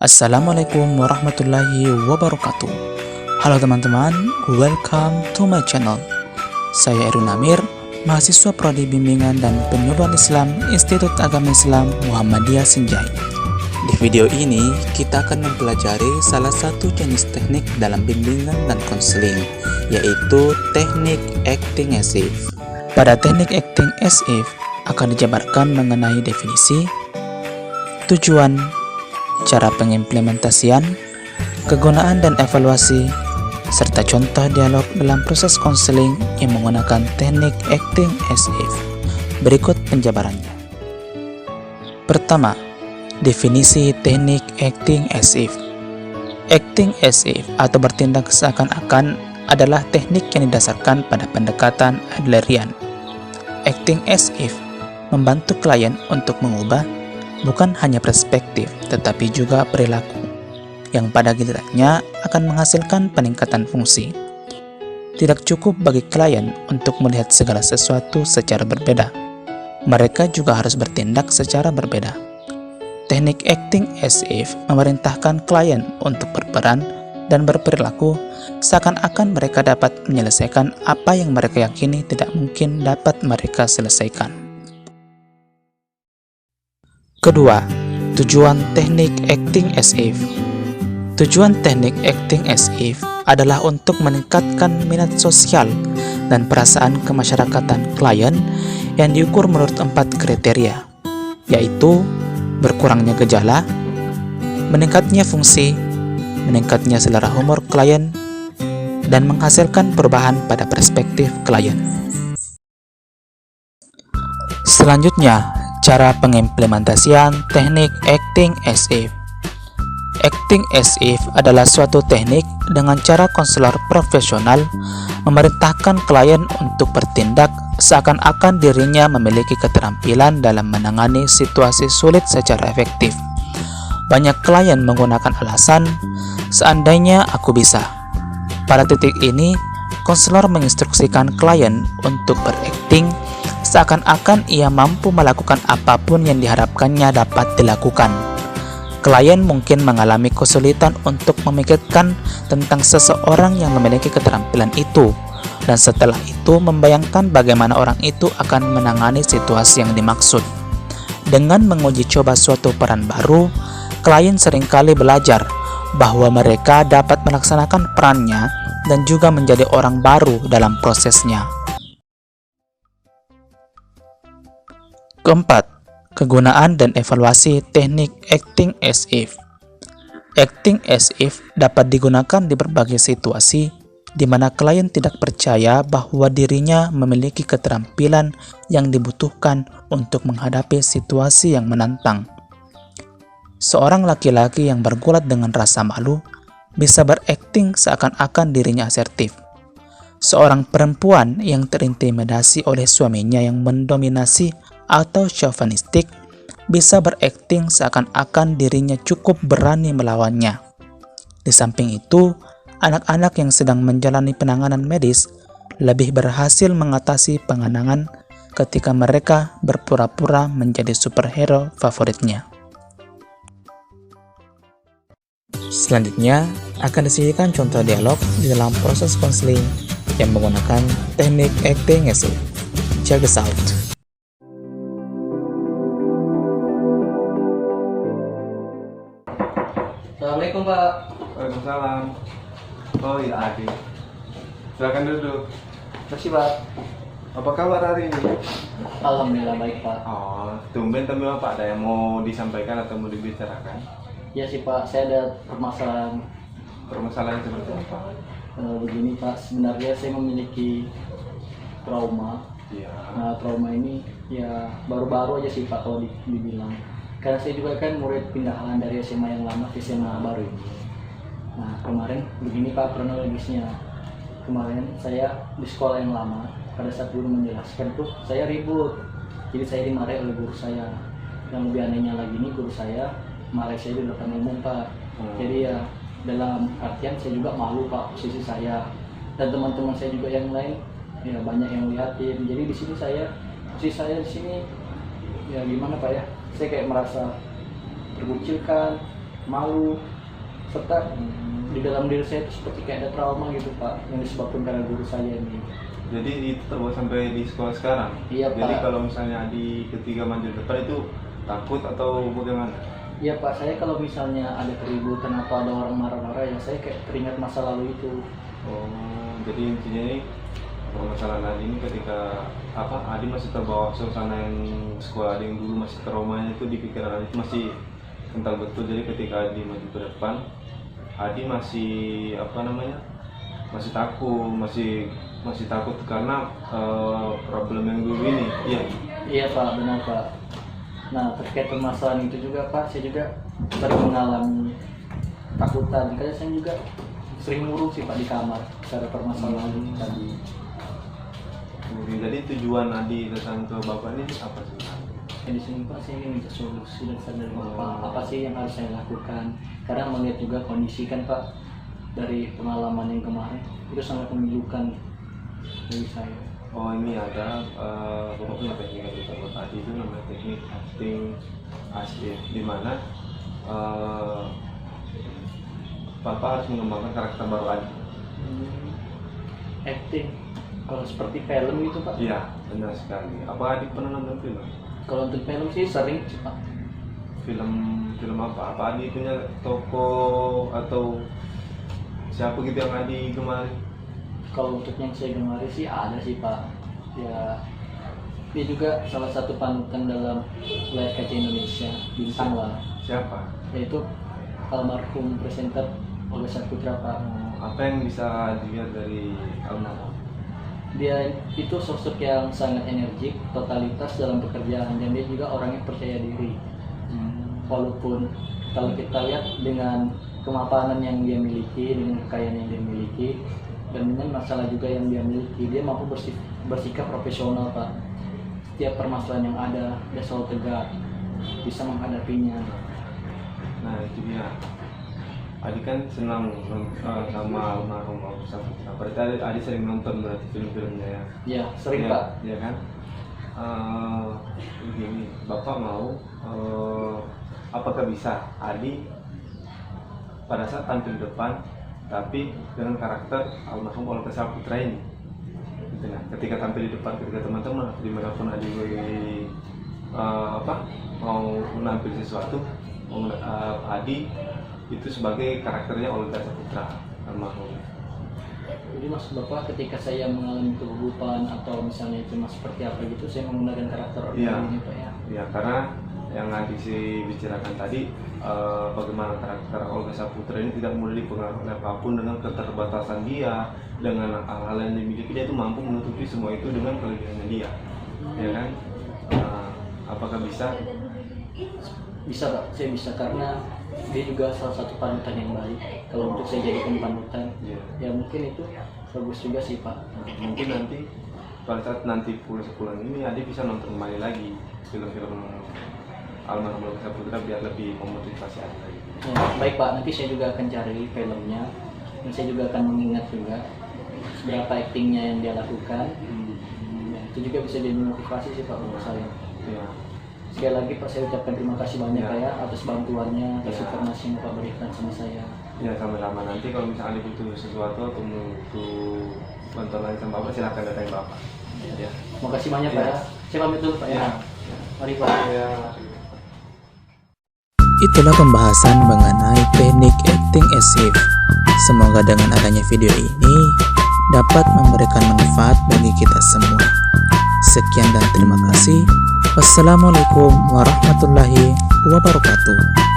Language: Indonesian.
Assalamualaikum warahmatullahi wabarakatuh. Halo teman-teman, welcome to my channel. Saya Erun Amir, mahasiswa Prodi Bimbingan dan Penyuluhan Islam Institut Agama Islam Muhammadiyah Senjai. Di video ini, kita akan mempelajari salah satu jenis teknik dalam bimbingan dan konseling, yaitu teknik acting as if. Pada teknik acting as if, akan dijabarkan mengenai definisi, tujuan, cara pengimplementasian, kegunaan dan evaluasi, serta contoh dialog dalam proses konseling yang menggunakan teknik acting as if. Berikut penjabarannya. Pertama, definisi teknik acting as if. Acting as if atau bertindak seakan-akan adalah teknik yang didasarkan pada pendekatan Adlerian. Acting as if membantu klien untuk mengubah bukan hanya perspektif, tetapi juga perilaku, yang pada gilirannya akan menghasilkan peningkatan fungsi. Tidak cukup bagi klien untuk melihat segala sesuatu secara berbeda. Mereka juga harus bertindak secara berbeda. Teknik acting as if memerintahkan klien untuk berperan dan berperilaku seakan-akan mereka dapat menyelesaikan apa yang mereka yakini tidak mungkin dapat mereka selesaikan. Kedua, tujuan teknik acting as if. Tujuan teknik acting as if adalah untuk meningkatkan minat sosial dan perasaan kemasyarakatan klien yang diukur menurut 4 kriteria, yaitu berkurangnya gejala, meningkatnya fungsi, meningkatnya selera humor klien, dan menghasilkan perubahan pada perspektif klien. Selanjutnya, cara pengimplementasian teknik acting as if. Acting as if adalah suatu teknik dengan cara konselor profesional memerintahkan klien untuk bertindak seakan-akan dirinya memiliki keterampilan dalam menangani situasi sulit secara efektif. Banyak klien menggunakan alasan, seandainya aku bisa. Pada titik ini, konselor menginstruksikan klien untuk berakting seakan-akan ia mampu melakukan apapun yang diharapkannya dapat dilakukan. Klien mungkin mengalami kesulitan untuk memikirkan tentang seseorang yang memiliki keterampilan itu, dan setelah itu membayangkan bagaimana orang itu akan menangani situasi yang dimaksud. Dengan menguji coba suatu peran baru, klien seringkali belajar bahwa mereka dapat melaksanakan perannya dan juga menjadi orang baru dalam prosesnya. Keempat, kegunaan dan evaluasi teknik acting as if. Acting as if dapat digunakan di berbagai situasi di mana klien tidak percaya bahwa dirinya memiliki keterampilan yang dibutuhkan untuk menghadapi situasi yang menantang. Seorang laki-laki yang bergulat dengan rasa malu bisa berakting seakan-akan dirinya asertif. Seorang perempuan yang terintimidasi oleh suaminya yang mendominasi atau chauvinistik bisa berakting seakan-akan dirinya cukup berani melawannya. Di samping itu, anak-anak yang sedang menjalani penanganan medis lebih berhasil mengatasi pengenangan ketika mereka berpura-pura menjadi superhero favoritnya. Selanjutnya, akan disajikan contoh dialog di dalam proses konseling yang menggunakan teknik acting as if. Check this out. Assalamualaikum Pak. Waalaikumsalam. Oh iya Adi. Silakan duduk. Makasih Pak. Apa kabar hari ini? Alhamdulillah baik Pak. Oh, tumben tampil Pak. Ada yang mau disampaikan atau mau dibicarakan? Ya sih Pak, saya ada permasalahan. Permasalahan seperti apa? Begini Pak, sebenarnya saya memiliki trauma. Iya. Nah trauma ini ya baru-baru aja sih Pak kalau dibilang. Karena saya juga kan murid pindahan dari SMA yang lama ke SMA baru ini. Nah kemarin begini Pak kronologisnya. Kemarin saya di sekolah yang lama, pada saat guru menjelaskan tuh saya ribut. Jadi saya dimarahi oleh guru saya. Yang lebih anehnya lagi nih guru saya marah saya di depan umum Pak. Jadi ya dalam artian saya juga malu Pak posisi saya. Dan teman-teman saya juga yang lain ya banyak yang liatin. Jadi di sini posisi saya di sini ya gimana Pak ya, saya kayak merasa terkucilkan, malu, serta di dalam diri saya itu seperti kayak ada trauma gitu Pak, yang disebabkan karena guru saya ini. Jadi itu terbawa sampai di sekolah sekarang? Iya, Jadi Pak. kalau misalnya di ketiga maju depan itu takut atau bagaimana? Iya Pak, saya kalau misalnya ada keributan atau ada orang marah-marah ya saya kayak teringat masa lalu itu. Oh, jadi intinya ini permasalahan Adi ini ketika Adi masih terbawa suasana yang sekolah Adi yang dulu masih traumanya itu di pikiran Adi itu masih kental betul. Jadi ketika Adi maju ke depan, Adi masih masih takut, masih takut karena problem yang dulu ini. Iya. Iya Pak, benar Pak. Nah terkait permasalahan itu juga Pak, saya juga sering mengalami takutan. Karena saya juga sering murung sih Pak di kamar secara permasalahan tadi. Jadi tujuan Adi datang ke Bapak ini apa sih? Di sini Pak saya ingin minta solusi dan saran dari Bapak apa sih yang harus saya lakukan. Karena melihat juga kondisi kan Pak dari pengalaman yang kemarin itu sangat memilukan dari saya. Oh ini ada Bapak punya teknik yang kita buat tadi itu namanya teknik acting asli, di mana Bapak harus mengembangkan karakter baru Adi. Acting kalau seperti film itu Pak? Iya benar sekali. Apa Adi pernah nonton film? Kalau untuk film sih sering sih Pak. Film apa? Apa Adi punya tokoh atau siapa gitu yang Adi gemari? Kalau untuk yang saya gemari sih ada sih Pak. Ya dia juga salah satu panutan dalam layar kaca Indonesia, bintang lah. Siapa? Yaitu almarhum presenter Olga Saputra Pak. Apa yang bisa dilihat dari almarhum? Dia itu sosok yang sangat energik, totalitas dalam pekerjaan, dan dia juga orangnya percaya diri. Walaupun kalau kita lihat dengan kemapanan yang dia miliki, dengan kekayaan yang dia miliki, dan dengan masalah juga yang dia miliki, dia mampu bersikap profesional Pak. Setiap permasalahan yang ada, dia selalu tegak, bisa menghadapinya. Nah itu dia. Adi kan senang sama almarhum Olga Saputra. Berarti Adi sering nonton berarti film-filmnya ya? Ya sering ya, Pak. Ya kan? Begini, Bapak mau apakah bisa Adi pada saat tampil depan tapi dengan karakter almarhum Olga Saputra ini? Gitu, nah, ketika tampil di depan, ketika teman-teman atau dimanapun Adi mau menampil sesuatu, Adi itu sebagai karakternya Olga Saputra almarhum. Jadi maksud Bapak ketika saya mengalami kegugupan atau misalnya itu seperti apa gitu, saya menggunakan karakter ini Pak ya? Iya, karena yang Adi bicarakan tadi bagaimana karakter Olga Saputra ini tidak mudah dipengaruhi oleh apapun, dengan keterbatasan dia, dengan hal-hal yang dimiliki, dia itu mampu menutupi semua itu dengan kelebihannya dia, ya kan? Apakah bisa? Bisa Pak, saya bisa karena dia juga salah satu panutan yang baik. Kalau untuk saya jadikan panutan, ya mungkin itu bagus juga sih Pak. Mungkin nanti pada saat nanti pulang ini Adi bisa nonton kembali lagi film-film almarhum Olga Saputra biar lebih memotivasi Adi lagi. Ya, baik Pak, nanti saya juga akan cari filmnya dan saya juga akan mengingat juga berapa aktingnya yang dia lakukan. Ya, itu juga bisa jadi motivasi sih Pak untuk saya. Ya. Sekali lagi Pak, saya ucapkan terima kasih banyak Pak ya atas bantuannya, atas Ya. informasi yang Pak berikan sama saya. Ya sama-sama, nanti kalau misalnya Adi butuh sesuatu atau butuh bantuan lain sama Bapak, silahkan datang Bapak. Ya. Terima kasih banyak Pak ya. Saya pamit dulu Pak ya. Mari Pak. Ya. Itulah pembahasan mengenai teknik acting as if. Semoga dengan adanya video ini dapat memberikan manfaat bagi kita semua. Sekian dan terima kasih. Wassalamualaikum warahmatullahi wabarakatuh.